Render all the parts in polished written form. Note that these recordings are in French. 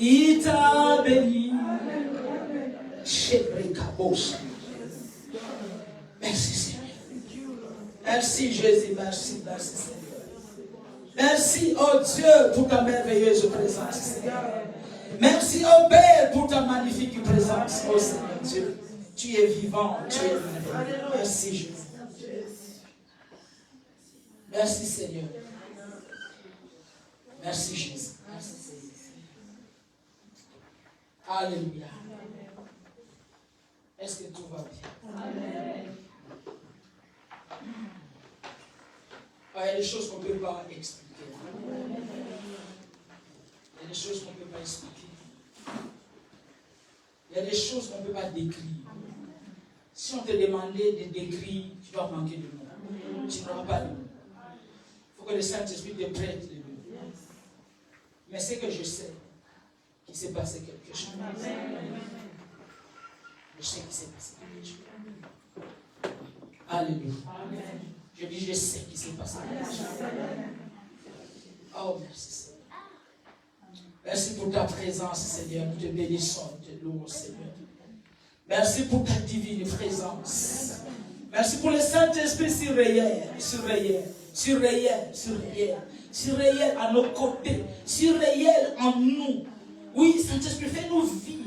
Il t'a béni. Merci Seigneur. Merci Jésus, merci, merci Seigneur. Merci, oh Dieu, pour ta merveilleuse présence, Seigneur. Merci, oh Père, pour ta magnifique présence, oh Seigneur Dieu. Tu es vivant, tu es merveilleux. Merci Jésus. Merci Seigneur. Merci Jésus. Merci Seigneur. Alléluia. Est-ce que tout va bien? Amen. Il y a des choses qu'on ne peut pas expliquer. Il y a des choses qu'on ne peut pas expliquer. Il y a des choses qu'on ne peut pas décrire. Si on te demandait de décrire, tu vas manquer de mots. Tu n'auras pas de mots. Il faut que le Saint-Esprit te prête les mots. Mais c'est que je sais qu'il s'est passé quelque chose. Je sais qu'il s'est passé quelque chose. Alléluia. Je dis, je sais qu'il s'est passé quelque chose. Oh, merci Seigneur. Merci pour ta présence, Seigneur. Nous te bénissons, nous te louons, Seigneur. Merci pour ta divine présence. Merci pour le Saint-Esprit surréel à nos côtés, surréel en nous. Oui, Saint-Esprit, fais-nous vivre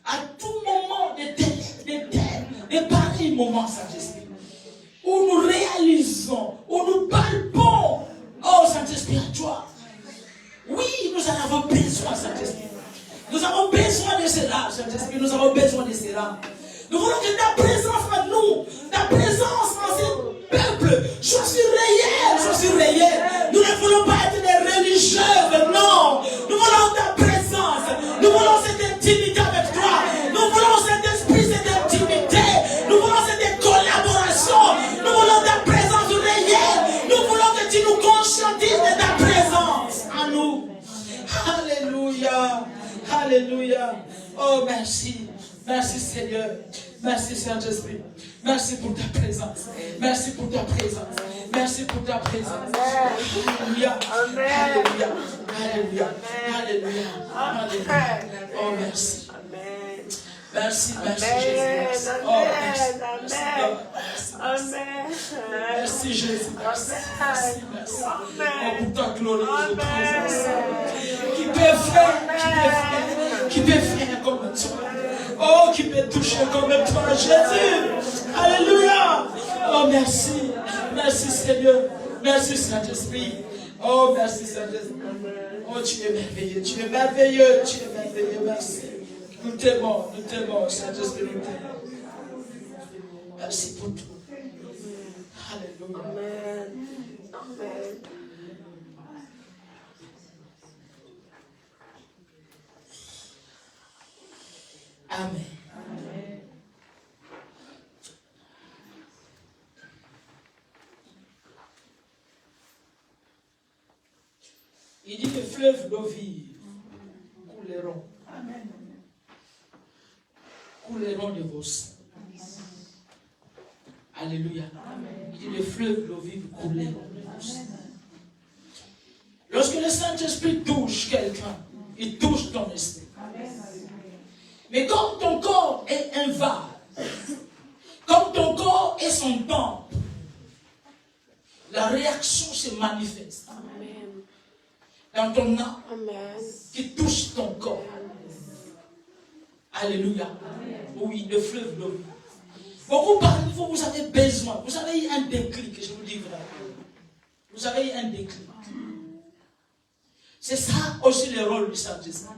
à tout moment de pareils moments, Saint-Esprit, où nous réalisons, où nous palpons, oh Saint-Esprit, à toi. Oui, nous en avons besoin, Saint-Esprit. Nous avons besoin de cela, Saint-Esprit, nous avons besoin de cela. Nous voulons que ta présence en nous, ta présence en ce peuple, soit surréelle. Nous ne voulons pas être des religieux, non. Nous voulons ta présence. Nous voulons cette intimité avec toi. Nous voulons cet esprit, cette intimité. Nous voulons cette collaboration. Nous voulons ta présence réelle. Nous voulons que tu nous conscientises de ta présence en nous. Alléluia. Alléluia. Oh, merci. Merci Seigneur. Merci Saint-Esprit. Merci pour ta présence. Merci pour ta présence. Merci pour ta présence. Alléluia. Alléluia. Alléluia. Alléluia. Alléluia. Oh, merci. Merci, merci Jésus. Oh, merci. Merci Jésus. Merci. Oh, pour ta glorieuse présence. Qui peut faire comme toi. Oh, qui peut toucher comme toi, Jésus. Alléluia. Oh, merci. Merci Seigneur. Merci Saint-Esprit. Oh, merci Saint-Esprit. Oh, tu es merveilleux. Tu es merveilleux. Tu es merveilleux. Merci. Nous t'aimons, Saint-Esprit, nous t'aimons. Merci pour tout. Alléluia. Amen. Amen. Amen. Amen. Il dit que fleuves d'eau vive couleront. Amen. Couleront de vos seins. Alléluia. Amen. Il dit les fleuves d'eau vive couleront de vos seins. Lorsque le Saint-Esprit touche quelqu'un, il touche ton esprit. Mais comme ton corps est un vase, comme ton corps est son temple, la réaction se manifeste. Amen. Dans ton âme. Amen. Qui touche ton corps. Alléluia. Amen. Oui, le fleuve d'eau. Beaucoup parmi vous, vous avez besoin. Vous avez eu un déclic, je vous dis vraiment. Vous avez eu un déclic. C'est ça aussi le rôle du Saint-Esprit.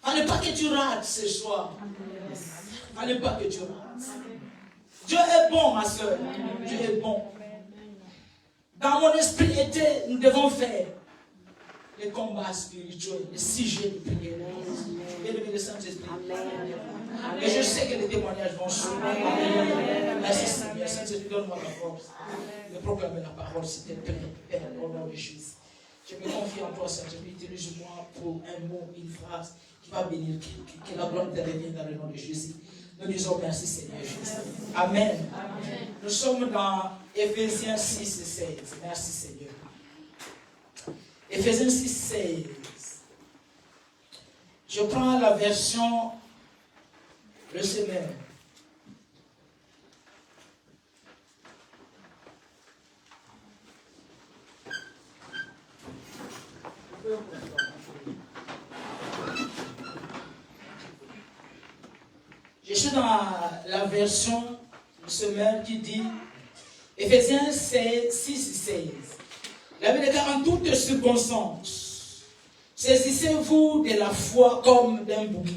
Il ne fallait pas que tu rates ce soir. Il ne fallait pas que tu rates. Dieu est bon, ma soeur. Dieu est bon. Dans mon esprit nous devons faire les combats spirituels, les sujets de prière. Et le Saint-Esprit. Et je sais que les témoignages vont suivre. Merci Seigneur. Saint-Esprit, donne-moi la force de proclamer la parole, s'il te plaît, Père, au nom de Jésus. Je me confie en toi, Saint-Esprit. Utilise-moi pour un mot, une phrase qui va bénir, que la gloire te revienne dans le nom de Jésus. Nous disons merci Seigneur Jésus. Amen. Amen. Nous sommes dans Éphésiens 6 et 16. Merci Seigneur. Éphésiens 6, 16. Je prends la version Le Semeur. Je suis dans la version Le Semeur qui dit Éphésiens 6, 16. La Bible dit en toutes circonstances, saisissez-vous de la foi comme d'un bouclier,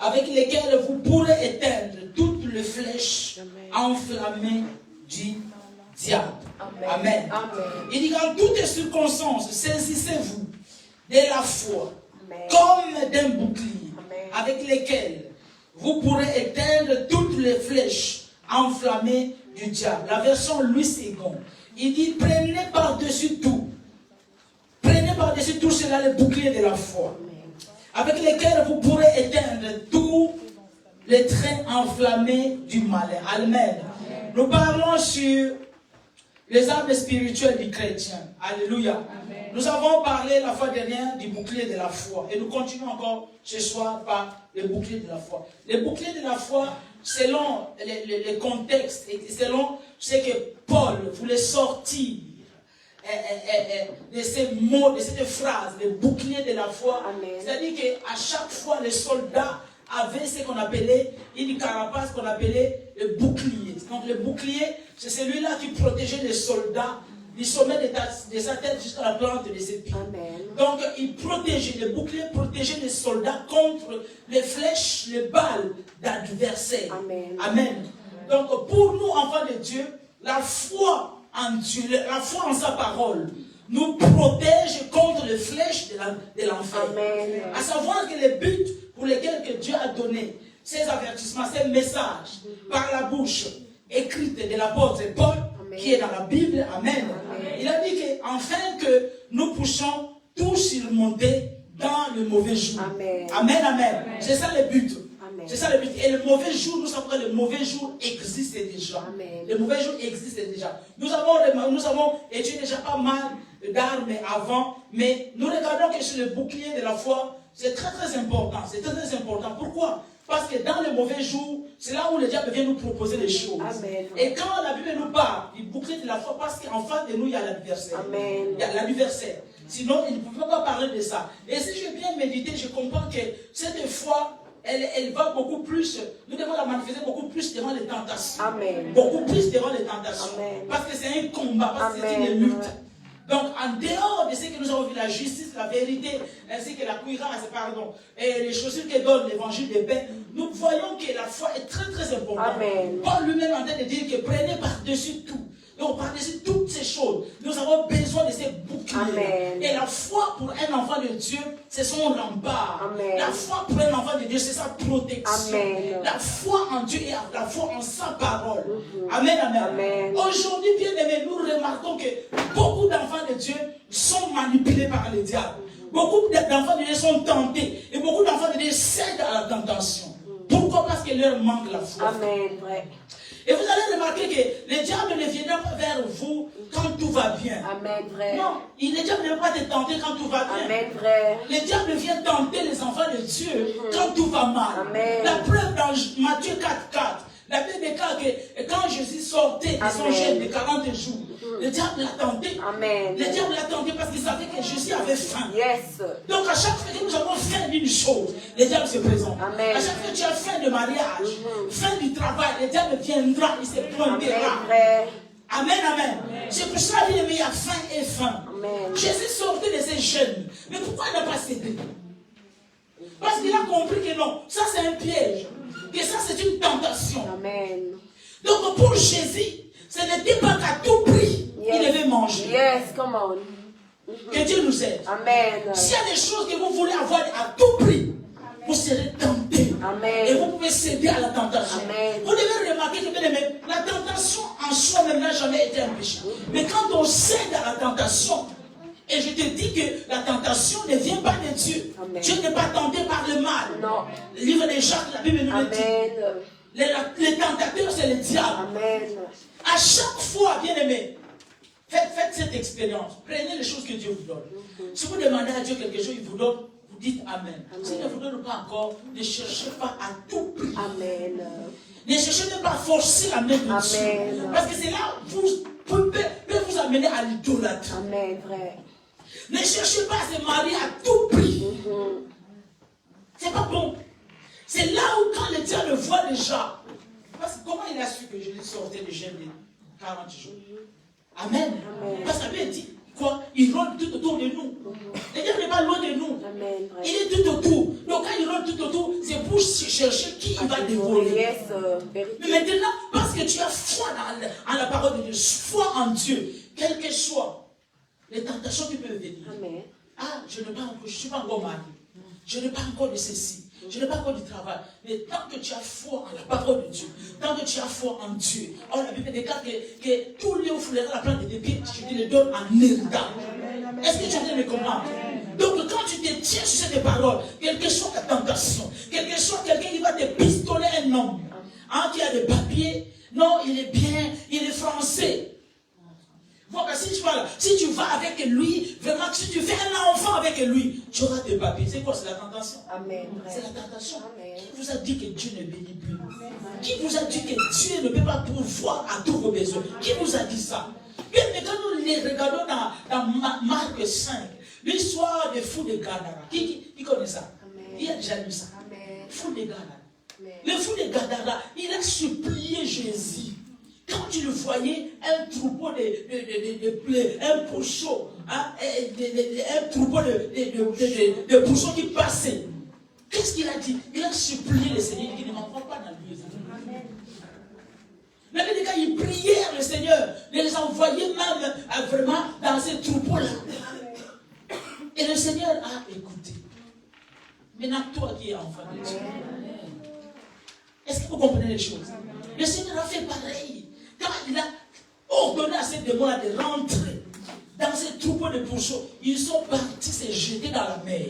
avec lesquels vous pourrez éteindre toutes les flèches enflammées du diable. Amen. Il dit qu'en toutes circonstances, saisissez-vous de la foi comme d'un bouclier, avec lesquels vous pourrez éteindre toutes les flèches enflammées du diable. La version Louis II, il dit prenez par-dessus tout cela le bouclier de la foi, avec lesquels vous pourrez éteindre tous les traits enflammés du malin. Amen. Nous parlons sur les armes spirituelles du chrétien. Alléluia. Amen. Nous avons parlé la fois dernière du bouclier de la foi. Et nous continuons encore ce soir par le bouclier de la foi. Le bouclier de la foi, selon les contextes et selon ce que Paul voulait sortir de ces mots, de cette phrase, le bouclier de la foi. C'est-à-dire qu'à chaque fois, les soldats avaient ce qu'on appelait une carapace qu'on appelait le bouclier. Donc le bouclier, c'est celui-là qui protégeait les soldats du sommet de sa tête jusqu'à la plante de ses pieds. Amen. Donc il protégeait, le bouclier protégeait les soldats contre les flèches, les balles d'adversaires. Amen. Amen. Donc pour nous, enfants de Dieu, la foi en Dieu, la foi en sa parole, nous protège contre les flèches de l'enfer. À savoir que les buts pour lesquels que Dieu a donné ces avertissements, ces messages, par la bouche écrite de l'apôtre Paul, qui est dans la Bible, Amen. Il a dit qu'afin que nous puissions tous surmonter dans le mauvais jour. Amen, amen. Amen. C'est ça le but. C'est ça le but. Et le mauvais jour, nous savons que le mauvais jour existe déjà. Amen. Le mauvais jour existe déjà. Nous avons étudié déjà pas mal d'armes avant, mais nous regardons que sur le bouclier de la foi, c'est très très important. C'est très très important. Pourquoi? Parce que dans le mauvais jour, c'est là où le diable vient nous proposer les choses. Amen. Et quand la Bible nous parle du bouclier de la foi, parce qu'en face de nous, il y a l'adversaire. Il y a l'adversaire. Sinon, il ne pouvait pas parler de ça. Et si j'ai bien médité, je comprends que cette foi, elle va beaucoup plus, nous devons la manifester beaucoup plus devant les tentations. Amen. Beaucoup plus devant les tentations. Amen. Parce que c'est un combat, parce que c'est une lutte. Donc, en dehors de ce que nous avons vu, la justice, la vérité, ainsi que la cuirasse, pardon, et les chaussures que donne l'évangile de paix, nous voyons que la foi est très très importante. Amen. Paul lui-même en train de dire que prenez par-dessus tout. Donc, par-dessus toutes ces choses, nous avons besoin de ces boucliers. Et la foi pour un enfant de Dieu, c'est son rempart. Amen. La foi pour un enfant de Dieu, c'est sa protection. Amen. La foi en Dieu et la foi en sa parole. Amen, amen. Amen. Aujourd'hui, bien aimés, nous remarquons que beaucoup d'enfants de Dieu sont manipulés par le diable. Beaucoup d'enfants de Dieu sont tentés. Et beaucoup d'enfants de Dieu cèdent à la tentation. Pourquoi? Parce que leur manque la foi. Amen. Ouais. Et vous allez remarquer que le diable ne viendra pas vers vous quand tout va bien. Amen, frère. Non, le diable ne va pas te tenter quand tout va bien. Amen, frère. Le diable vient tenter les enfants de Dieu quand tout va mal. Amen. La preuve dans Matthieu 4:4. La Bible déclare que quand Jésus sortait de son jeûne de 40 jours, le diable l'a tenté. Amen. Le diable l'a tenté parce qu'il savait que Jésus avait faim. Yes. Donc à chaque fois que nous avons faim d'une chose, le diable se présente. Amen. À chaque fois que tu as faim de mariage, faim du travail, le diable viendra, il se pointera. Amen, amen. C'est pour ça qu'il y a faim et faim. Amen. Jésus sortait de ses jeûnes. Mais pourquoi il n'a pas cédé? Parce qu'il a compris que non, ça c'est un piège. Que ça c'est une tentation. Amen. Donc pour Jésus, ce n'était pas qu'à tout prix il devait manger. Yes, come on. Que Dieu nous aide. Amen. S'il y a des choses que vous voulez avoir à tout prix, vous serez tentés. Amen. Et vous pouvez céder à la tentation. Amen. Vous devez remarquer que la tentation en soi-même n'a jamais été un péché. Mais quand on cède à la tentation, et je te dis que la tentation ne vient pas de Dieu. Amen. Dieu n'est pas tenté par le mal. Non. Le livre de Jacques, la Bible nous le dit. Les tentateurs, c'est le diable. Amen. À chaque fois, bien aimé, faites cette expérience. Prenez les choses que Dieu vous donne. Si vous demandez à Dieu quelque chose, il vous donne Dites Amen. Si ne vous donne pas encore, ne cherchez pas à tout prix. Amen. Ne cherchez même pas à forcer la main de Dieu. Parce que c'est là où vous peut vous amener à l'idolâtrie. Amen, vrai. Ne cherchez pas à se marier à tout prix. C'est pas bon. C'est là où quand le diable voit déjà. Parce que comment il a su que je lui sortais de jeûne de 40 jours? Amen. Parce que la Bible dit quoi? Il rôde tout autour de nous. Le diable n'est pas loin de nous. Amen, il est tout autour. Donc quand il rôde tout autour, c'est pour chercher qui il va dévorer. Mais maintenant, parce que tu as foi en la parole de Dieu, foi en Dieu, quel que soit les tentations qui peuvent venir. Amen. Ah, je ne suis pas encore marié. Je n'ai pas encore de ceci. Je n'ai pas encore du travail. Mais tant que tu as foi en la parole de Dieu, tant que tu as foi en Dieu, oh, la Bible déclare que tout lieu où foulera la plante de tes pieds, je te le donne en héritage. Est-ce que tu as bien me comprendre? Donc quand tu te tiens sur cette parole, quelle que soit ta tentation, quel que soit quelqu'un qui va te pistoler un homme, hein, qui a des papiers, non, il est bien, il est français. Voilà, si tu vas avec lui, vraiment, si tu fais un enfant avec lui, tu auras des papiers. C'est quoi? C'est la tentation. Amen. C'est la tentation. Amen. Qui vous a dit que Dieu ne bénit plus? Amen. Qui vous a dit que Dieu ne peut pas pourvoir à tous vos besoins? Qui vous a dit ça? Mais quand nous les regardons dans Marc 5, l'histoire des fous de Gadara, qui connaît ça? Amen. Qui a déjà lu ça? Amen. Fou de Gadara. Le fou de Gadara, il a supplié Jésus. Quand tu le voyais, un troupeau un pourceau, hein, un troupeau de pourceaux qui passait. Qu'est-ce qu'il a dit? Il a supplié le Seigneur, il ne m'envoie pas dans le lieu. Mais quand il priait le Seigneur, il les envoyait même vraiment dans ces troupeaux-là. Et le Seigneur a écouté. Maintenant, toi qui es enfant de Dieu, est-ce que vous comprenez les choses? Le Seigneur a fait pareil. Quand il a ordonné à ces démons-là de rentrer dans ces troupeaux de pourceaux, ils sont partis se jeter dans la mer.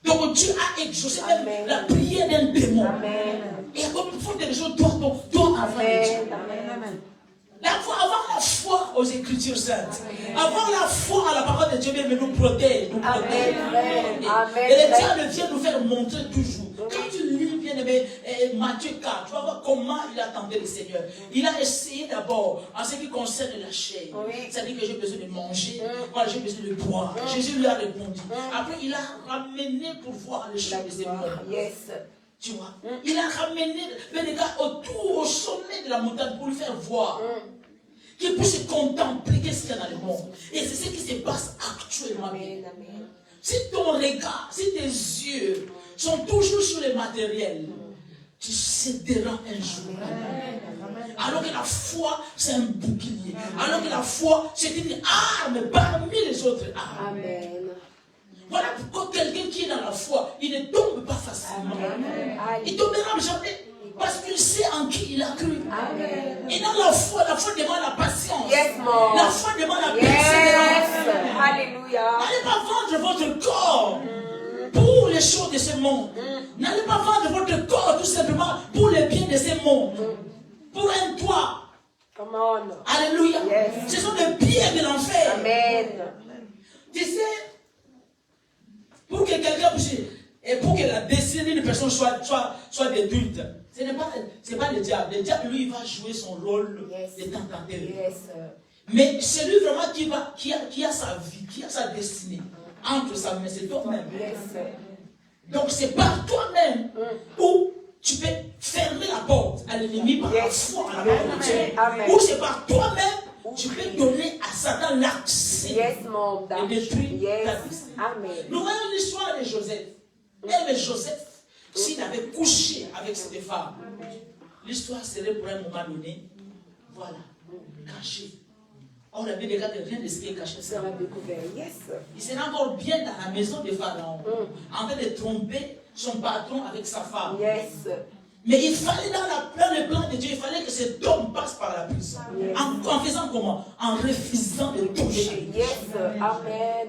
Donc Dieu a exaucé même la prière d'un démon. Amen. Et comme il faut des gens, toi avant Dieu. Avoir la foi aux Écritures saintes. Avoir la foi à la parole de Dieu, mais nous protège. Et le diable vient nous faire montrer toujours. Quand tu lis bien aimé Matthieu 4, tu vas voir comment il attendait le Seigneur. Il a essayé d'abord en ce qui concerne la chair. C'est-à-dire que j'ai besoin de manger, voilà, j'ai besoin de boire. Jésus lui a répondu. Après, il a ramené pour voir le chant de ses morts. Tu vois, il a ramené les gars autour, au sommet de la montagne pour lui faire voir. Qu'il puisse contempler qu'est-ce qu'il y a dans le monde. Et c'est ce qui se passe actuellement. Amen. Si ton regard, si tes yeux sont toujours sur les matériels, tu céderas un jour. Alors que la foi, c'est un bouclier. Alors que la foi, c'est une arme parmi les autres armes. Amen. Voilà pourquoi quelqu'un qui est dans la foi, il ne tombe pas facilement. Amen. Il ne tombera jamais. Parce qu'il sait en qui il a cru. Amen. Et dans la foi demande la patience. La foi demande la persévérance. Alléluia. N'allez pas vendre votre corps pour les choses de ce monde. N'allez pas vendre votre corps tout simplement pour les biens de ce monde. Pour un toit. Come on. Alléluia. Yes. Ce sont des pieds de l'enfer. Amen. Tu sais, pour que quelqu'un puisse, et pour que la destinée d'une personne soit détruite, ce n'est pas le diable. Le diable, lui, il va jouer son rôle de tentateur. Mais celui vraiment qui a sa vie, qui a sa destinée, entre sa main, c'est toi-même. Donc c'est par toi-même où tu peux fermer la porte à l'ennemi par la foi à la parole de Dieu. Ou c'est par toi-même tu peux donner à Satan l'accès de détruire ta destinée. Nous voyons l'histoire de Joseph. Et Joseph, s'il avait couché avec cette femme, l'histoire serait pour un moment donné, voilà, cachée. Or, la Bible regarde rien de ce qui est caché. Il serait encore bien dans la maison de Pharaon, en train de tromper son patron avec sa femme. Mais il fallait dans le plan de Dieu, il fallait que cet homme passe par la prison. En faisant comment? En refusant de toucher. Amen.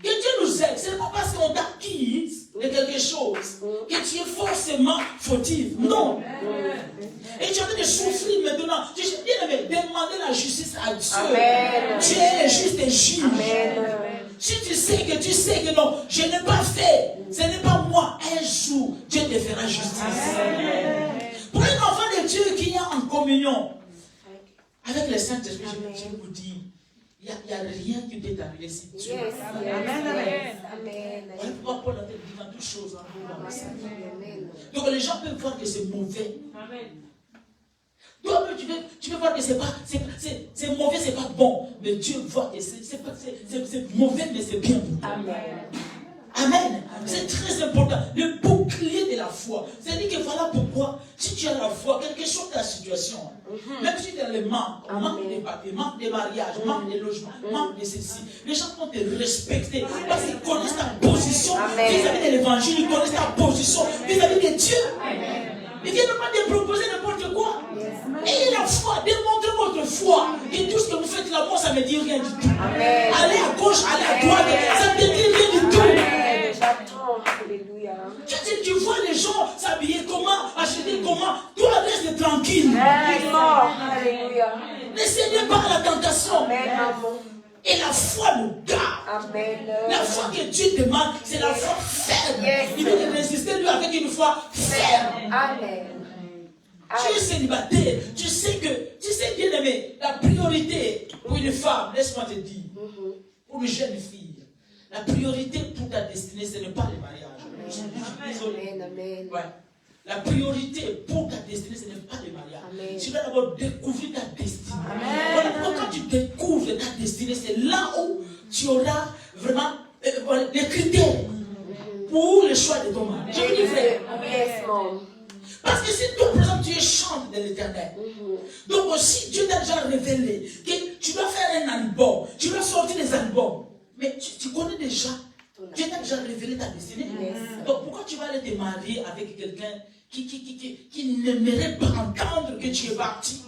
Que Dieu nous aide. Ce n'est pas parce qu'on t'acquise de quelque chose que tu es forcément fautif. Non. Et tu es en train de souffrir maintenant. Tu bien aimé, demander la justice à Dieu. Amen. Dieu est le juste et juge. Amen. Si tu sais que non, je n'ai pas fait, ce n'est pas moi, un jour, Dieu te fera justice. Pour un enfant de Dieu qui est en communion avec le Saint-Esprit, je vous dis, il n'y a rien qui peut t'arriver si Dieu. Amen. Voilà pourquoi Paul a dit dans toutes choses. Donc les gens peuvent voir que c'est mauvais. Toi, tu peux voir que c'est mauvais, c'est pas bon. Mais Dieu voit que c'est mauvais, mais c'est bien pour toi. Amen. C'est très important. Le bouclier de la foi. C'est-à-dire que voilà pourquoi, si tu as la foi, quelque chose de la situation, même si tu as le manque des papiers, manque des mariages, manque des logements, manque de ceci, les gens vont te respecter parce qu'ils connaissent ta position vis-à-vis de l'évangile, ils connaissent ta position vis-à-vis de Dieu. Ils ne viennent pas te proposer n'importe quoi. Ayez la foi, démontrez votre foi. Et tout ce que vous faites là, moi, ça ne me dit rien du tout. Allez à gauche, allez à droite, ça ne me dit rien du tout. Tu vois les gens s'habiller comment, acheter comment, toi reste tranquille. Ne cédez pas à la tentation. Et la foi nous garde. La foi que Dieu demande, c'est la foi ferme. Il veut résister lui avec une foi ferme. Tu es célibataire, tu sais bien aimé, la priorité pour une femme, laisse-moi te dire, pour une jeune fille, la priorité pour ta destinée, ce n'est pas le mariage. Ouais. La priorité pour ta destinée, ce n'est pas le mariage. Tu dois d'abord découvrir ta destinée. Voilà, quand tu découvres ta destinée, c'est là où tu auras vraiment des critères pour le choix de ton mari. Je vous dis vrai. Parce que si toi, par exemple, tu es chante de l'Éternel, donc aussi Dieu t'a déjà révélé que tu dois faire un album, tu dois sortir des albums, mais tu connais déjà, Dieu t'a déjà révélé ta destinée. Donc pourquoi tu vas aller te marier avec quelqu'un qui n'aimerait pas entendre que tu es parti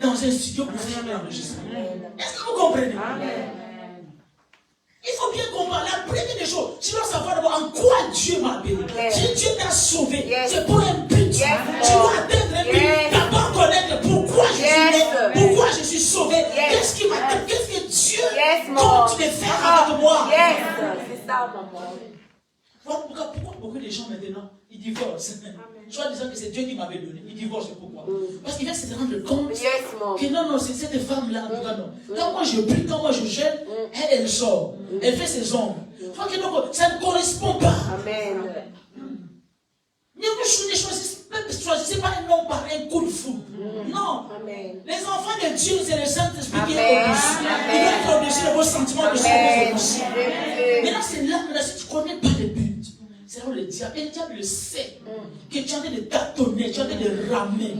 dans un studio pour faire l'enregistrement? Est-ce que vous comprenez? Il faut bien comprendre. La première des choses, tu dois savoir d'abord en quoi Dieu m'a béni. Si Dieu t'a sauvé, c'est pour un but. Tu dois atteindre un but. D'abord connaître pourquoi je suis né, pourquoi je suis sauvé. Qu'est-ce que Dieu compte de faire avec moi? C'est ça, maman. Voilà pourquoi beaucoup de gens maintenant, ils divorcent. Soit disant que c'est Dieu qui m'avait donné, ils divorcent. Pourquoi? Parce qu'ils viennent se rendre compte que non, c'est cette femme-là. Quand moi je prie, quand moi je gêne, elle sort. Elle fait ses ombres. Ça ne correspond pas. Ne choisissez pas un homme par un coup de fou. Non. Les enfants de Dieu, c'est le Saint-Esprit qui est au-dessus. Il doit être au-dessus de vos sentiments, au-dessus de vos émotions. Maintenant, c'est là, si tu ne connais pas le but, c'est là où le diable, et le diable le sait, que tu es en train de tâtonner, tu es en train de ramer.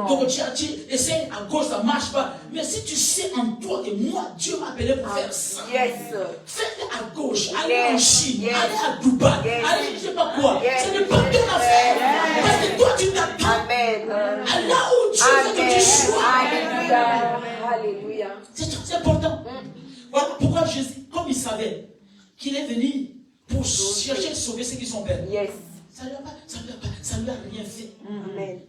Donc tu essaies à gauche, ça ne marche pas. Mais si tu sais en toi que moi, Dieu m'a appelé pour faire ça, faites à gauche, allez en Chine, allez à Dubaï, allez je ne sais pas quoi. Ce n'est pas ton affaire. Parce que toi, tu t'attends à là où Dieu veut que tu sois. Alléluia. C'est très important. Voilà pourquoi Jésus, comme il savait qu'il est venu pour chercher à sauver ceux qui sont perdus. Ça ne lui a rien fait.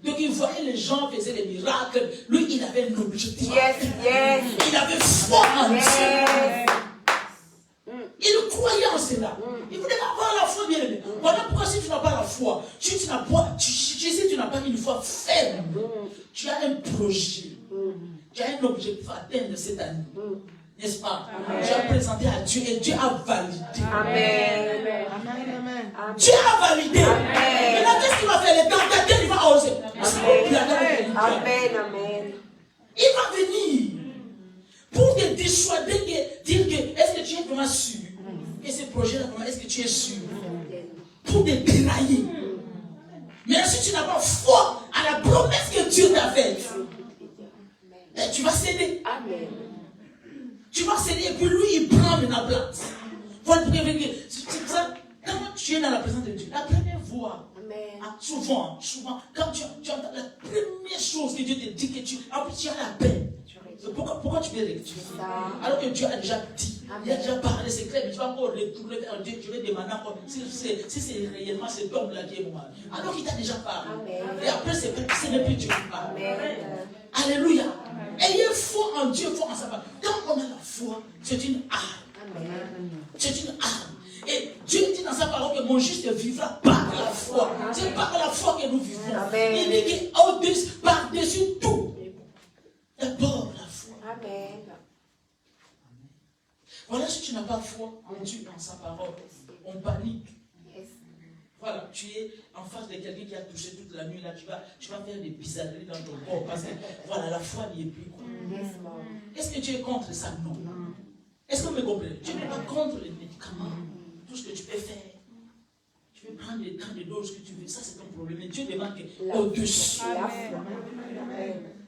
Donc il voyait les gens faisaient des miracles. Lui, il avait un objectif. Il avait foi en Dieu. Il croyait en cela. Il voulait avoir la foi bien aimée. Voilà pourquoi si tu n'as pas la foi, si tu n'as pas une foi ferme, tu as un projet. Tu as un objectif à atteindre cette année. N'est-ce pas? Tu as présenté à Dieu et Dieu a validé. Dieu a validé. Maintenant, qu'est-ce qu'il va faire? Le tentateur, il va oser. Il va venir pour te dissuader, dire que est-ce que tu es vraiment sûr? Et ce projet-là, est-ce que tu es sûr? Pour te dérailler. Mais si tu n'as pas foi à la promesse que Dieu t'a faite, tu vas céder. Tu vas céder et puis lui, il prend la place. C'est ça. Quand tu es dans la présence de Dieu, la première voix, souvent, quand tu entends la première chose que Dieu te dit, que tu as la paix. Pourquoi tu veux rectifier? Alors que Dieu a déjà dit, il a déjà parlé, c'est clair, mais tu vas encore retourner vers Dieu, tu vas demander encore si c'est réellement cet homme-là qui est mon mari. Alors qu'il t'a déjà parlé. Et après, ce n'est plus Dieu qui parle. Alléluia. Ayez foi en Dieu, foi en sa parole. Quand on a la foi, c'est une arme. mon juste vivra par la foi. C'est par la foi que nous vivons. Amen. Il dit qu'au-dessus, par-dessus tout, d'abord la foi. Amen. Voilà, si tu n'as pas foi en Dieu, en sa parole, on panique. Voilà, tu es en face de quelqu'un qui a touché toute la nuit, là, tu vas faire des bizarreries dans ton corps, parce que, voilà, la foi n'y est plus. Est-ce que tu es contre ça? Non. Est-ce que vous me comprenez? Tu n'es pas contre les médicaments, tout ce que tu peux faire. Tu peux prendre les temps de doses que tu veux, ça c'est ton problème. Mais Dieu demande qu'au-dessus.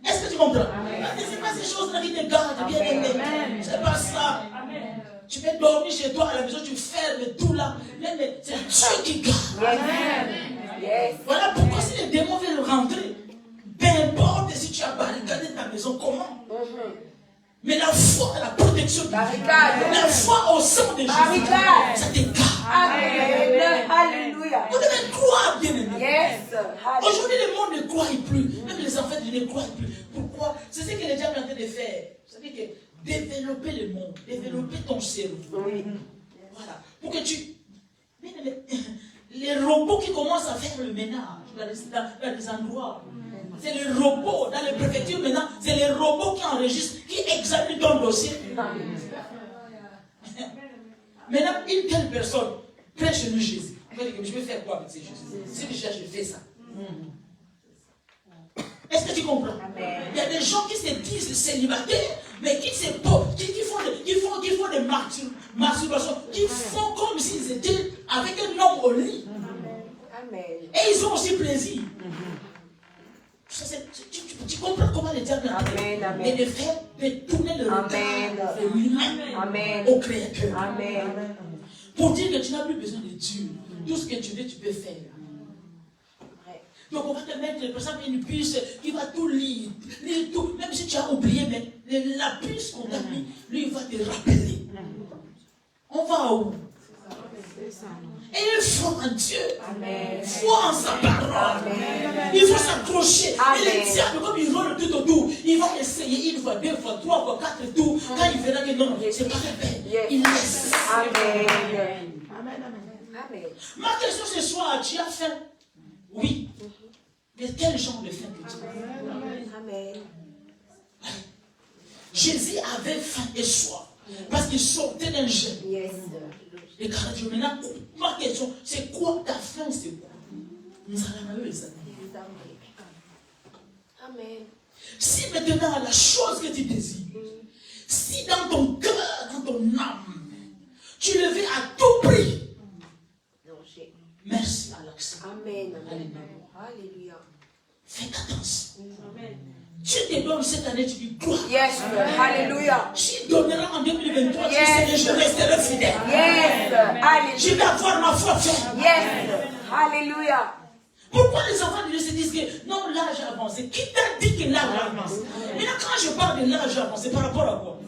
Est-ce que tu comprends? Ce n'est pas ces choses-là qui te gardent, bien aimé. C'est pas ça. Tu peux dormir chez toi à la maison, tu fermes tout là. Mais c'est Dieu qui garde. Voilà pourquoi si les démons veulent rentrer, peu importe si tu as barricadé ta maison, comment? Mais la foi, la protection de Dieu, la foi au sang de Jésus, ça te garde. Amen. Alléluia. Vous devez croire, bien aimé. Yes. Aujourd'hui, le monde ne croit plus. Même les enfants ne croient plus. Pourquoi? C'est ce que les diables sont en train de faire. C'est-à-dire que développer le monde, développer ton cerveau. Oui. Voilà. Pour que tu. Les robots qui commencent à faire le ménage dans les endroits. C'est les robots dans les préfectures maintenant. C'est les robots qui enregistrent, qui examinent ton dossier. Maintenant, une telle personne prêche le Jésus. Je vais faire quoi avec ces Jésus? Si déjà je fais ça. Est-ce que tu comprends? Il y a des gens qui se disent célibataires, mais qui font des masturbations, qui font comme s'ils étaient avec un homme au lit. Et ils ont aussi plaisir. Tu comprends comment les diables ont et de faire détourner le regard de l'humain au Créateur. Amen. Pour dire que tu n'as plus besoin de Dieu. Tout ce que tu veux, tu peux faire. Donc on va te mettre, par exemple, une puce qui va tout lire tout. Même si tu as oublié, mais la puce qu'on t'a mis, lui, il va te rappeler. On va où? Et il faut en Dieu. Il faut en sa parole. Il faut s'accrocher. Et le diable, comme il rôle tout autour, il va essayer une fois, deux fois, trois fois, quatre tours. Quand il verra que non, c'est pas la peine, il laisse. Amen. Ma question ce soir, tu as faim? Oui. Mais quel genre de faim que tu as? Amen. Jésus avait faim et soif. Parce qu'il sortait d'un jeûne. Yes. Et cardio, maintenant, ma question, c'est quoi ta faim? C'est quoi? Nous allons les amis. Amen. Si maintenant la chose que tu désires, si dans ton cœur, dans ton âme, tu le veux à tout prix, merci à l'accès. Amen. Alléluia. Faites attention. Dieu te donne cette année, tu dis gloire. Yes. Alléluia. Tu donneras en 2023, tu sais que je resterai fidèle. Yes. Alléluia. Je vais avoir ma foi ferme. Yes. Alléluia. Pourquoi les enfants de Dieu se disent que non, l'âge a avancé? Qui t'a dit que l'âge a avancé? Maintenant, quand je parle de l'âge avancé, par rapport à quoi?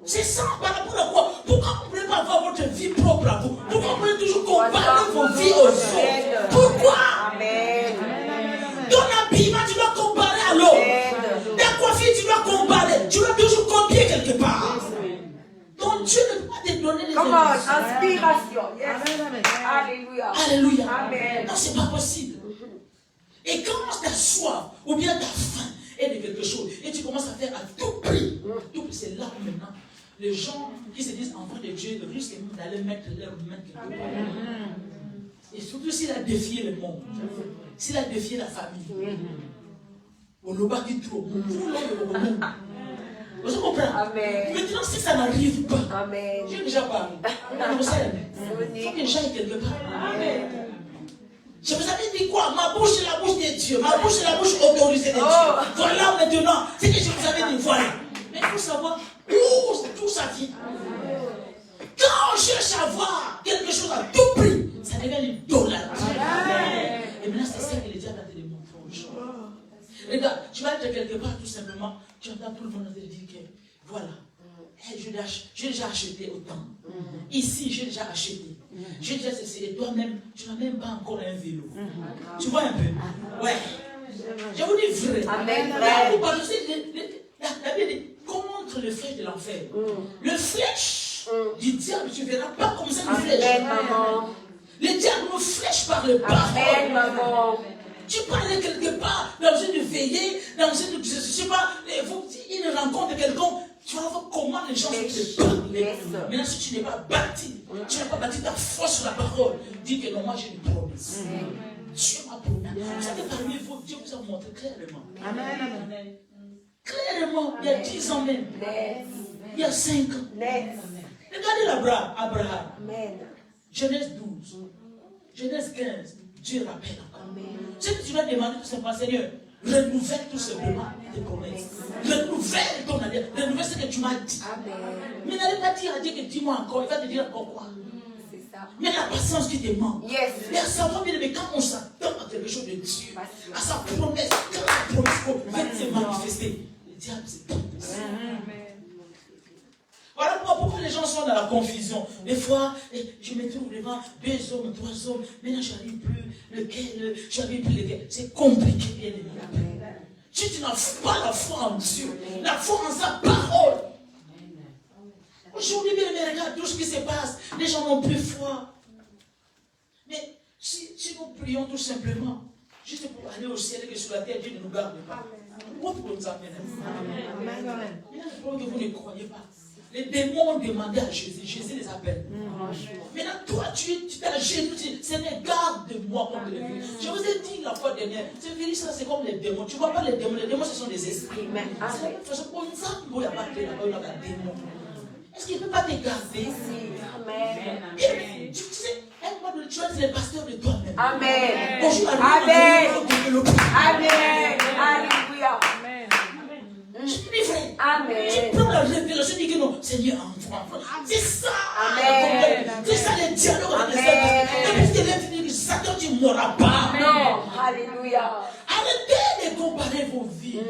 C'est ça, par rapport à quoi? Pourquoi vous ne pouvez pas avoir votre vie propre à vous? Pourquoi vous pouvez toujours comparer vos vies aux autres? Pourquoi? Amen. Ton habillement, tu dois comparer à l'autre. Ta coiffure, tu dois comparer. Tu dois toujours copier quelque part. Donc Dieu ne peut pas te donner les Inspiration. Yes. Alléluia. Alléluia. Amen. Non, c'est pas possible. Et quand ta soif ou bien ta faim est de quelque chose et tu commences à faire à tout prix, c'est là maintenant les gens qui se disent enfants de Dieu risquent même d'aller mettre leur main quelque part. Et surtout s'il a défié le monde, s'il a défié la famille. On ne va pas dire trop. Vous comprenez? Amen. Maintenant, si ça n'arrive pas, Amen. j'ai déjà parlé. Il faut que j'aille quelque part. Amen. Je vous avais dit quoi? Ma bouche est la bouche de Dieu. Ma bouche est la bouche autorisée de Dieu. Voilà maintenant. C'est que je vous avais dit, voilà. Mais il faut savoir où ça vient. Quand on cherche à voir quelque chose à tout prix, ça devient l'idolâtrie. Et maintenant, c'est ça que le diable a te démontré aux gens. Regarde, tu vas être quelque part tout simplement, tu entends tout le monde te dire que voilà, j'ai déjà acheté autant. Ici, j'ai déjà acheté. J'ai déjà cessé. Et toi-même, tu n'as même pas encore un vélo. Tu vois un peu? Ouais. Je vous dis vrai. Amen. La Bible dit contre le flèche de l'enfer. Le flèche du diable, tu ne verras pas comme ça une flèche. Amen, maman. Le diable nous flèche par le paroles. Amen, maman. Tu parlais quelque part dans une veillée, dans une, je ne sais pas, une rencontre de quelqu'un, tu vas voir comment les gens te parlent. Maintenant, si tu n'es pas bâti, tu n'as pas bâti ta foi sur la parole, dis que non, moi j'ai une promesse. Dieu m'a promis. Vous savez, parmi vous, Dieu vous a montré clairement. Amen. Clairement, il y a 10 ans même. Il y a 5 ans. Regardez Abraham. Genèse 12. Genèse 15. Dieu rappelle encore. Ce que tu vas demander tout simplement, Seigneur, renouvelle tout simplement tes promesses. Renouvelle ton alliance. Renouvelle ce que tu m'as dit. Mais n'allez pas dire à Dieu que dis-moi encore. Il va te dire encore quoi. Mais la patience qui te manque. Et à savoir, bien aimé, quand on s'attend à quelque chose de Dieu, à sa promesse, quand la promesse va se manifester, le diable c'est tout. Voilà pourquoi les gens sont dans la confusion. Des fois, je me trouve devant 2 hommes, 3 hommes. Maintenant, je n'arrive plus lequel, je n'arrive plus lequel. C'est compliqué, bien aimé. Si tu n'as pas la foi en Dieu, la foi en sa parole. Aujourd'hui, bien aimé, regarde tout ce qui se passe. Les gens n'ont plus foi. Mais si nous prions tout simplement, juste pour aller au ciel et que sur la terre, Dieu ne nous garde pas. Pourquoi pour nous amener? Maintenant, je crois que vous ne croyez pas. Les démons demandaient à Jésus, Jésus les appelle. Maintenant, toi, tu t'as Jésus, tu dis, Seigneur, garde-moi contre les virus. Je vous ai dit la fois dernière, ce virus là, c'est comme les démons. Tu ne vois pas les démons, ce sont des esprits. C'est la façon pour une femme, il n'y a pas de démon. Est-ce qu'il ne peut pas te garder? Amen. Tu sais, tu vas être le pasteur de toi-même. Amen. Bonjour, Amen. Amen. Alléluia. Je suis vrai. Amen. Tu prends la révélation et dis que non, Seigneur, enfant. C'est ça. Amen. C'est ça le dialogue avec les autres. Et puisque l'être dit que Satan, tu ne mourras pas. Non. Alléluia. Arrêtez de comparer vos vies.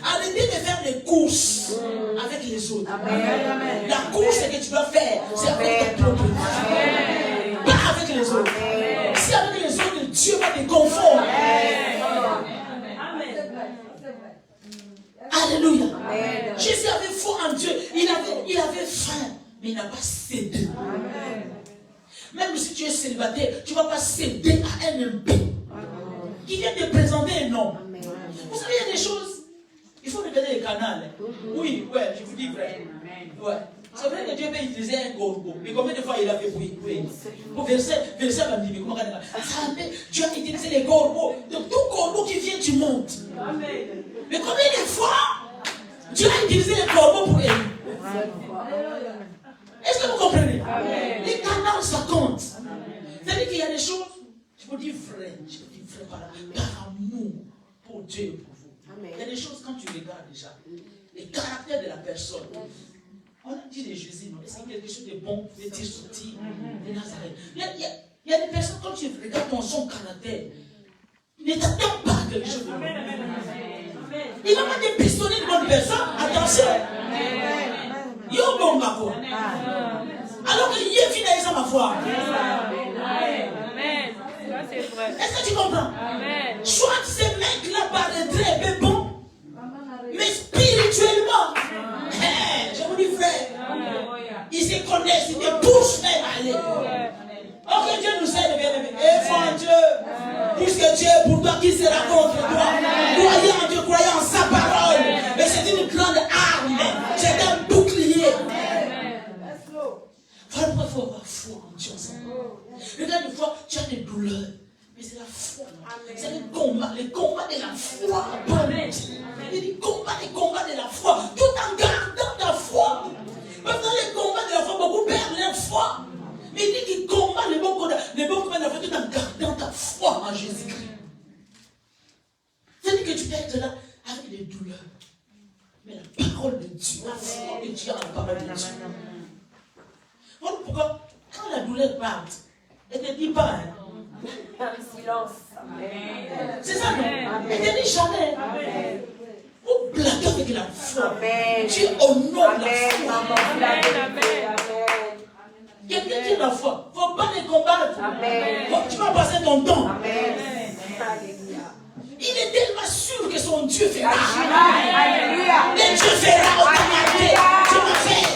Arrêtez de faire des courses avec les autres. Amen. La course que tu dois faire, c'est avec ton propre vie. Pas avec les autres. Si avec les autres, Dieu va te confondre. Alléluia. Amen. Jésus avait foi en Dieu. Il avait faim, mais il n'a pas cédé. Amen. Même si tu es célibataire, tu ne vas pas céder à un impie qui vient te présenter un nom. Vous savez, il y a des choses. Il faut regarder les canaux. Oui, ouais, je vous dis vrai. Ouais. C'est vrai que Dieu peut utiliser un corbeau. Mais combien de fois il a fait bruit? Pour verset va me dire, comment Dieu a utilisé les corbeaux. Donc tout corbeau qui vient, tu montes. Amen. Mais combien de fois Dieu a utilisé les corbeaux pour Élie? Est-ce que vous comprenez? Amen. Les canaux, ça compte. C'est-à-dire qu'il y a des choses, je vous dis vrai, par amour pour Dieu et pour vous. Amen. Il y a des choses, quand tu regardes déjà, les caractères de la personne. On a dit de Jésus, non? Est-ce qu'il y a quelque chose de bon pour dire sorti de Nazareth? Il y a des personnes, quand tu regardes dans son caractère, ne t'attends pas à quelque chose de bon. Il ne va pas te pistonner une bonne personne. Attention. Yo bon bako. Alors que il est fini à ma foi. Est-ce que tu comprends? Soit ces mecs-là paraîtraient un peu bons, mais spirituellement, je vous dis frère, ils se connaissent, ils te poussent même à aller. Oh, que Dieu nous aide, bien-aimés. Et foi en Dieu, puisque Dieu est pour toi, qui sera contre toi? Croyez en Dieu, croyez en sa parole. Et c'est une grande arme, c'est un bouclier. Voilà pourquoi il faut avoir foi en Dieu. Regarde, une fois, tu as des douleurs. Mais c'est la foi. C'est le combat de la foi. Il dit les combats de la foi. Tout en gardant ta foi. Parce que dans les combats de la foi, beaucoup perdent leur foi. Mais il dit qu'il combat les bons combats de la foi tout en gardant ta foi en Jésus-Christ. C'est-à-dire que tu peux être là avec des douleurs. Mais la parole de Dieu, la foi de Dieu, la parole de Dieu. Voilà pourquoi, quand la douleur part, elle ne te dit pas. Silence. C'est ça, non? Elle ne te dit jamais. Vous blaguez avec la foi. Tu honores la foi. Quelqu'un qui a la foi, il ne faut pas les combattre. Tu vas passer ton temps. Il est tellement sûr que son Dieu fera. Et Dieu fera automatiquement. Tu vas faire.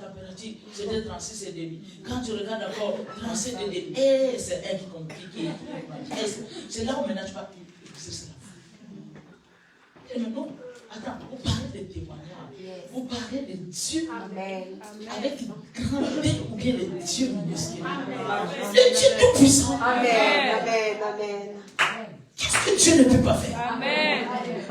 température, c'était 36 et demi. Quand tu regardes encore 37 et demi, et c'est un qui compliqué. C'est là où maintenant tu vas exercer la foi. Et maintenant, attends, vous parlez de témoignages, vous parlez de Dieu avec une grande tête ou bien de Dieu minuscule. Le Dieu tout-puissant. Amen. Amen. Amen. Qu'est-ce que Dieu ne peut pas faire? Amen.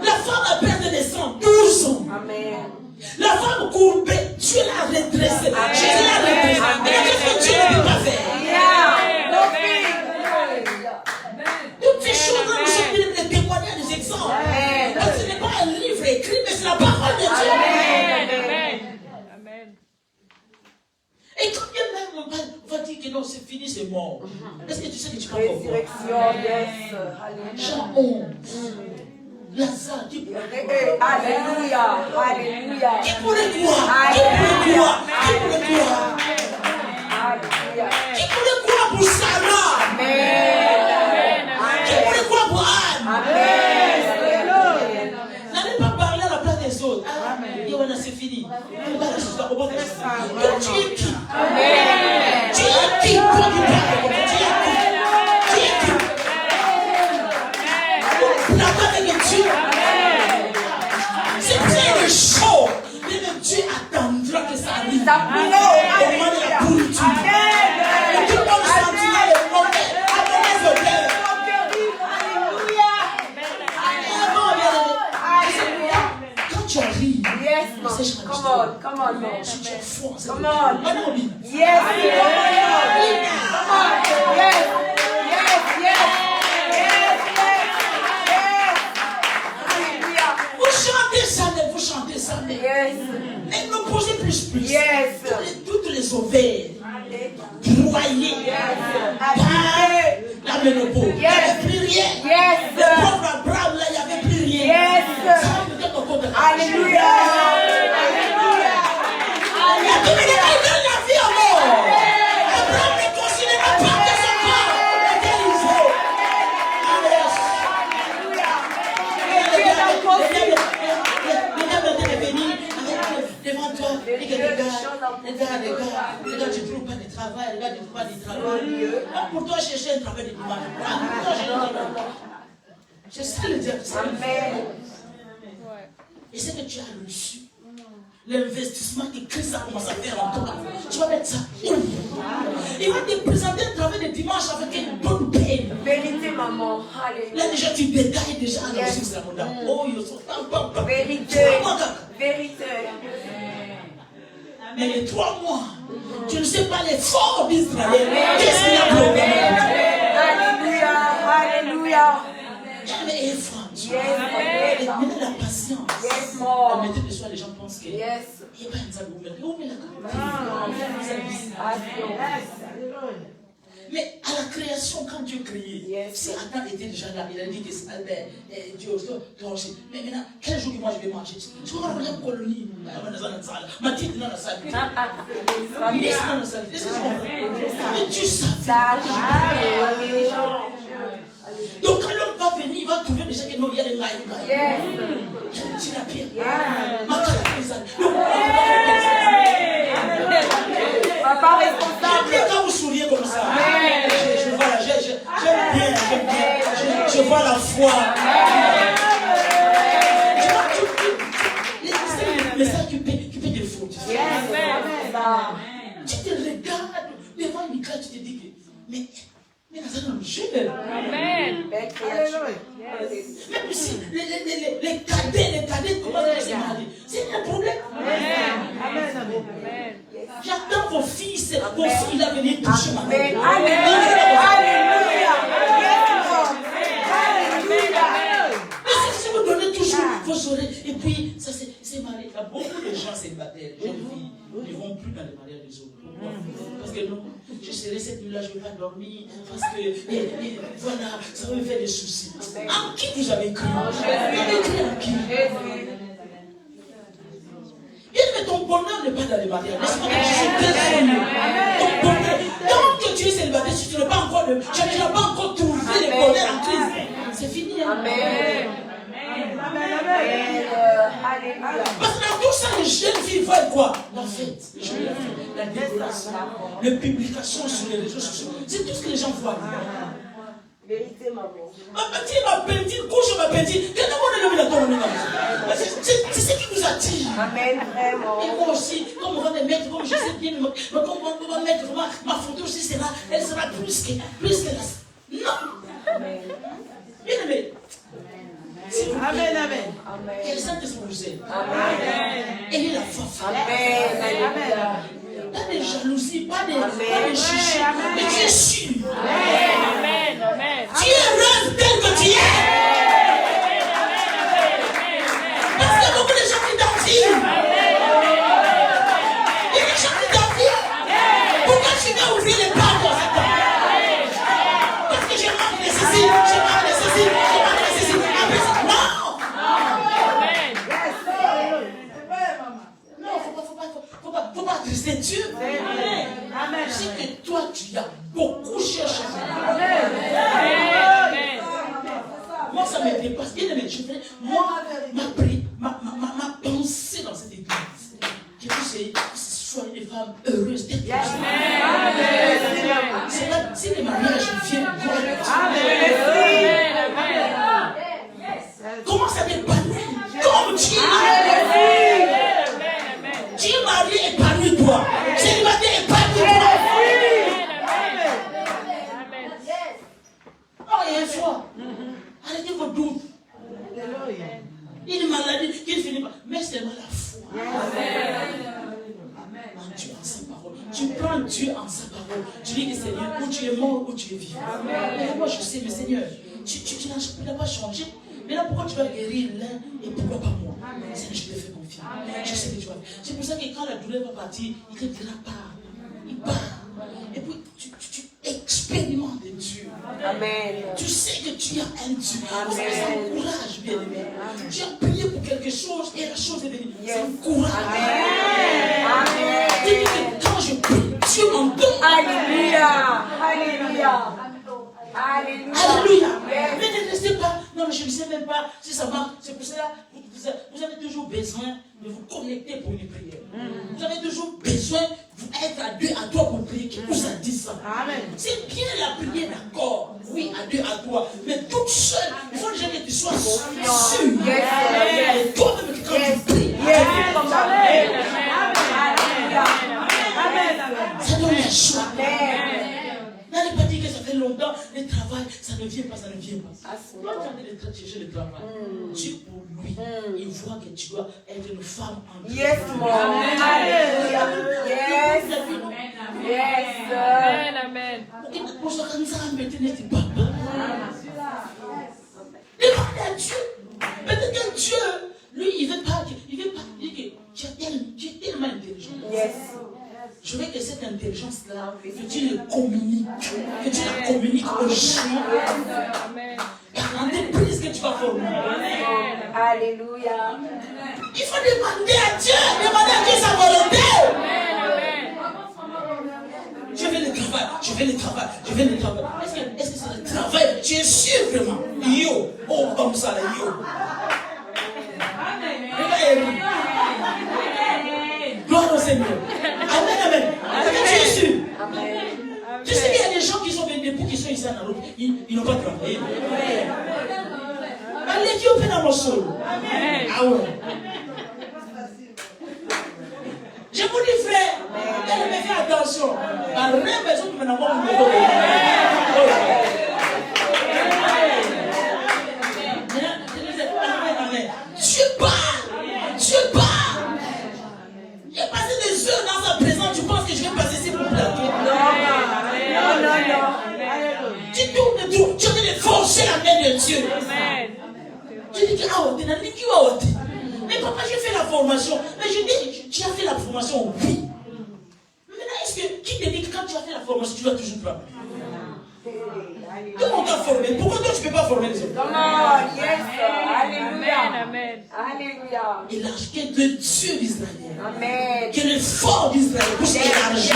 La femme a perdu des sangs, 12 ans. Amen. La femme courbée, Dieu l'a redressée. Jésus l'a redressée. Mais qu'est-ce que Dieu ne peut pas faire? Toutes ces choses-là, nous sommes des témoignages, des exemples. Parce que ce n'est pas un livre écrit, mais c'est la parole de Dieu. Amen. Et quand bien même on va dire que non, c'est fini, c'est mort. Est-ce que tu sais que tu vas encore voir? Résurrection, yes. Jean 11. Lazare, qui pourrait croire? Alléluia. Alléluia. Qui pourrait croire? Qui pourrait croire? Qui pourrait croire? Alléluia. Qui pourrait croire pour Sarah? Amen. Qui pourrait croire pour Anne? Amen. N'allez pas parler à la place des autres. Et voilà, c'est fini. Donc tu es qui? Tu es qui? Toi qui parles comme ça, tu es qui? Tu es qui? La part de Dieu. C'est bien le chaud. Mais même Dieu attendra que ça arrive. Au moment de la pourriture. Et tout le monde sentira le mauvais. Amenez vos lèvres. Quand tu arrives, Come on, come on, man. si tu es fort, c'est Come on. maintenant, oui. Yes, come on. Come on. Yes, yes, yes. Yes, yes, yes. Alléluia. Vous chantez ça, mais vous chantez ça, mais Yes. ne posez plus. Yes. Toutes les ovaires, broyées, par la ménopause. Il n'y avait plus rien. Yes. Le pauvre Abraham, là, il n'y avait plus rien. Yes. Ça peut être au compte de la Alléluia. Alléluia. Il y a tout le monde qui donne la vie à mort. Abraham ne considérait pas que son corps était usé. Les gars étaient venus devant toi. Les gars, tu ne trouves pas de travail. Les gars, tu ne trouves pas de travail. Pour toi, chercher un travail de dimanche. C'est ça le diable. Amen. Et c'est que tu as reçu l'investissement que Christ a commencé à faire en toi. Tu vas mettre ça. Il va te présenter un travail de dimanche avec une bonne peine. Vérité, maman. Là Alléluia. déjà tu détailles déjà à la ressource de la mondaine. Oh, ils sont pas. Vérité. Vérité. Mais les 3 mois, tu ne sais pas l'effort d'Israël. Qu'est-ce qu'il a programmé? Alléluia. Alléluia. J'avais effort. Yes. Maintenant la patience. Yes, La more. méthode de soi, les gens pensent que. Yes. Il n'y a pas une salle où on met la Mais à la création, quand Dieu créait, si Adam était déjà là, il a dit que Dieu, toi aussi. Mais maintenant, quel jour que moi je vais manger? Tu vois, on a une colonie. Ma tête dans la salle. Il est dans la salle. Mais Dieu savait. Donc quand l'homme va venir, il va trouver déjà que non, il y a des mailles. Il y a des petits lapins. Papa responsable. J'aime bien quand vous souriez comme ça. J'aime bien. Je vois la foi. Mais ça, tu peux te foutre. Tu te regardes devant une carte, tu te dis que, mais ça dans le jeu. Amen. Même si les cadets commencent à se marier, c'est un problème. Amen. J'attends vos fils à venir toucher ma Amen. main. Alléluia. Si vous donnez toujours vos oreilles, et puis ça c'est marié. Il y a beaucoup de gens célibataires, jeunes filles, ne vont plus dans les mariages des autres. Parce que non, je serai cette nuit-là, je ne vais pas dormir, parce que voilà, ça va me faire des soucis. En qui vous avez cru? Vous avez cru en qui? Mais ton bonheur n'est pas dans les mariages. Laisse-moi que je suis désolé. Ton bonheur, tant que tu es célibataire, si tu n'as pas encore trouvé le bonheur en Christ, c'est fini. Amen. Parce que dans tout ça, les jeunes filles voient quoi? La fête. Les jeunes, la fête, la décoration, les publications sur les réseaux sociaux. C'est tout ce que les gens voient. Vérité, maman. Ma petite, ma petite, couche ma petite. C'est ce qui nous attire. Amen, vraiment. Et moi aussi, comme on va me mettre, comme je sais bien, mais comme on va mettre ma photo aussi, elle sera plus que la. Non. Bien aimé. Amen, amen. Que le Saint-Esprit vous aide. Amen. Ayez la foi. Amen. Pas de jalousie, pas de chichi. Mais tu es sûr. Amen, amen. Tu es heureux tel que tu es. Parce qu'il y a beaucoup de gens qui t'envient. Il y a des gens qui t'envient. Pourquoi tu vas ouvrir les portes dans ce temps? Parce que je manque de ceci, je manque de ceci, je manque de ceci. Non! Non, faut pas attrister Dieu. Amen. Je sais que toi, tu as beaucoup cherché. Moi, ça me dépasse. Bien aimé, moi, ma pensée dans cette église, que ce soit des femmes heureuses d'être c'est là, si les mariages viennent, commence à t'épanouir comme tu es. Tu es marié, épanouis-toi. Célibataire, épanouis-toi. Oh, et une fois, arrêtez vos doutes. Une maladie qui ne finit pas. Mais c'est la foi. Dieu en sa parole. Tu prends Dieu en sa parole. Tu dis que Seigneur, où tu es mort, où tu es vivant. Et moi, je sais, mais Seigneur, tu n'as pas changé. Mais là, pourquoi tu vas guérir l'un et pourquoi pas moi? Seigneur, je te fais confiance. Je sais que tu vas. C'est pour ça que quand la douleur va partir, il te dira pas. Il part. Et puis, tu expérimentes Dieu. Amen. Tu sais que tu as un Dieu. Parce que ça encourage, bien aimé. Tu as prié pour quelque chose et la chose est venue. Ça encourage. Amen. Dis que quand je prie, Dieu m'entend. Alléluia. Alléluia. Alléluia. Alléluia. Mais ne restez pas. Non, mais je ne sais même pas si ça marche. C'est pour cela vous avez toujours besoin de vous connecter pour une prière. Vous avez toujours besoin d'être à 2 à 3 pour prier. Qui vous a dit ça? Amen. C'est bien la prière, d'accord. Oui, à 2 à 3. Mais toute seule, il faut déjà que tu sois sûr. Et toi-même, quand tu pries, ça donne un choix. N'allez pas dire que ça fait longtemps, le travail, ça ne vient pas, ça ne vient pas. Toi, tu es en train de chercher le travail. Dieu, pour lui, il voit que tu dois être une femme en Dieu. Yes, Lord. Alléluia. Yes. Yes. Amen, amen. Pour ça, quand ça va mettre net papa. Demandez à Dieu. Peut-être que Dieu, lui, il ne veut pas. Il dit que tu es tellement intelligent. Yes. Je veux que cette intelligence-là, que tu le communiques, aux gens, par l'entreprise que tu vas former. Alléluia. Il faut demander à Dieu sa volonté. Je vais le travail. Est-ce que c'est le travail? Tu es sûr vraiment? Yo, oh, comme ça, là, yo. Gloire au Seigneur. Amen, amen. Tu es sûr? Tu sais qu'il y a des gens qui sont venus pour qui sont ici à Nairobi, ils n'ont pas travaillé. Allez, Dieu fait dans mon sol. Ah ouais. Je vous dis, frère, elle me fait attention. La vraie personne qui m'a envoyé mon Dieu parle. J'ai passé des heures dans sa présence. Tu penses que je vais passer ici pour plaquer? Non. Tu tournes de tout. Tu es en train de forcer la main de Dieu. Tu dis que mais papa, j'ai fait la formation. Mais je dis, tu as fait la formation, oui. Maintenant, est-ce que qui te dit que quand tu as fait la formation, tu vas toujours travailler? Comment on t'a formé? Pourquoi toi tu ne peux pas former les autres? Come on, yes, alléluia. Amen. Alléluia. Et l'argent de Dieu d'Israël, Amen. que le fort d'Israël puisse élargir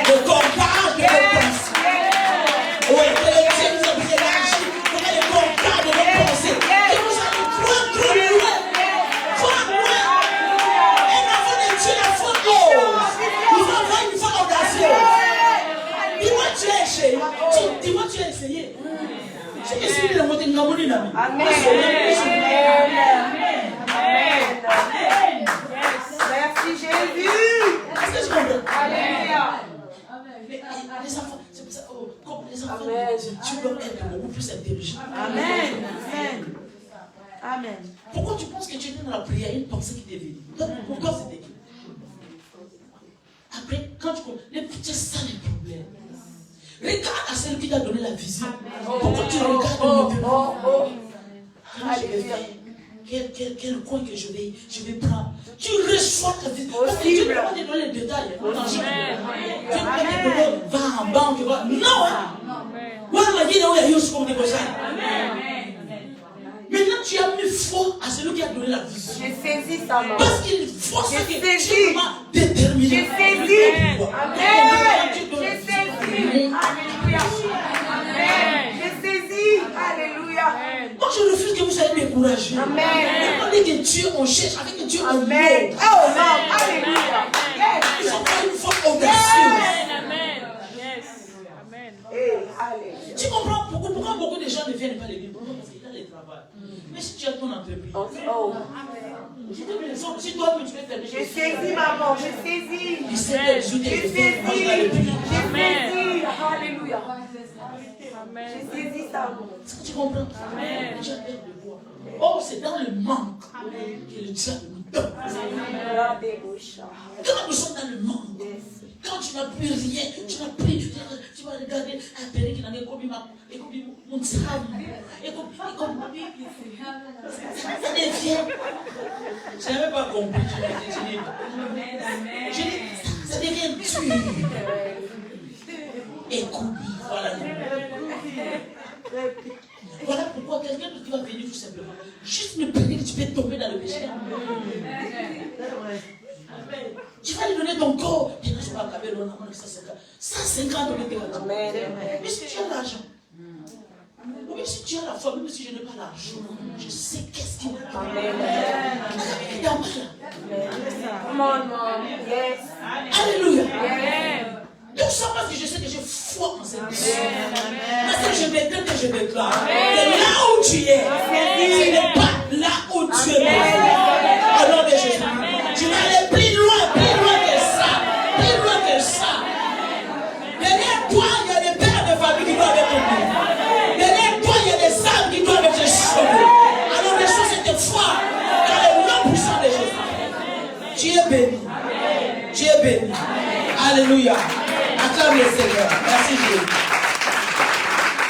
le comptage de nos pensées. Oui, que le Dieu nous a élargi pour le comptage de nos pensées. Que nous allons trop loin. Dis-moi, tu as essayé. C'est essayé de monter une gamonie là. Amen. Merci Jésus. Est-ce que tu comprends? Alléluia. Les enfants, c'est pour ça, comme les enfants, tu dois être beaucoup plus intelligent. Amen. Amen. Pourquoi tu penses que tu étais dans la prière, une pensée qui t'est venue? Pourquoi c'était qui? Après, quand tu comprends, c'est ça les problèmes. Regarde à celle qui t'a donné la vision. Pourquoi tu regardes mon quel coin que je vais prendre? Tu reçois ta vision. Parce que tu ne peux pas te donner les détails. Tu ne peux pas te donner, va en banque, va. Non! Maintenant, tu as mis foi à celui qui a donné la vision. J'ai saisi ça, maman. Parce qu'il faut ça que tu es vraiment déterminé. J'ai saisi. Amen. J'ai saisi. Alléluia. Amen. J'ai saisi. Alléluia. Moi, je refuse que vous soyez découragés. Amen. Avec Dieu, on cherche. Avec Dieu, on Amen. veut. Oh non. Alléluia. Ils sont pas une foi audacieuse. Tu comprends pourquoi beaucoup de gens ne viennent pas les vivre? Parce qu'il a les travail. Mais si tu as ton entreprise, si toi tu veux faire des choses, J'ai saisi, maman. J'ai saisi. il sait que je J'ai saisi. J'ai saisi. Alléluia. J'ai saisi ça. Est-ce que tu comprends? Tu as peur de voir. Oh, c'est dans le manque que le diable nous donne. Quand nous sommes dans le manque, quand tu n'as plus rien, tu n'as plus, tu vas regarder un père qui n'a pas commis mon travail. Ça devient. Je n'avais pas compris. Je dis, ça devient dur. Écoute, voilà. Voilà pourquoi quelqu'un qui va venir tout simplement. Juste me prier que tu peux tomber dans le péché. Tu vas lui donner ton corps. 150 000. Mais si tu as l'argent, ou même si tu as la foi, même si je n'ai pas l'argent, je sais qu'est-ce qu'il m'a donné. Alléluia. Tout ça parce que je sais que j'ai foi en cette personne. Parce que je déclare que je déclare. Et là où tu es, ce n'est pas là où tu es. Au nom de Jésus. Tu vas aller plus loin que ça. Plus loin que ça. Derrière toi, il y a des pères de famille qui doivent être bénis. Derrière toi, il y a des âmes qui doivent être sauvées. Alors reçois cette foi dans le nom puissant de Jésus. Tu es béni. Tu es béni. Alléluia. Acclame le Seigneur. Merci Jésus.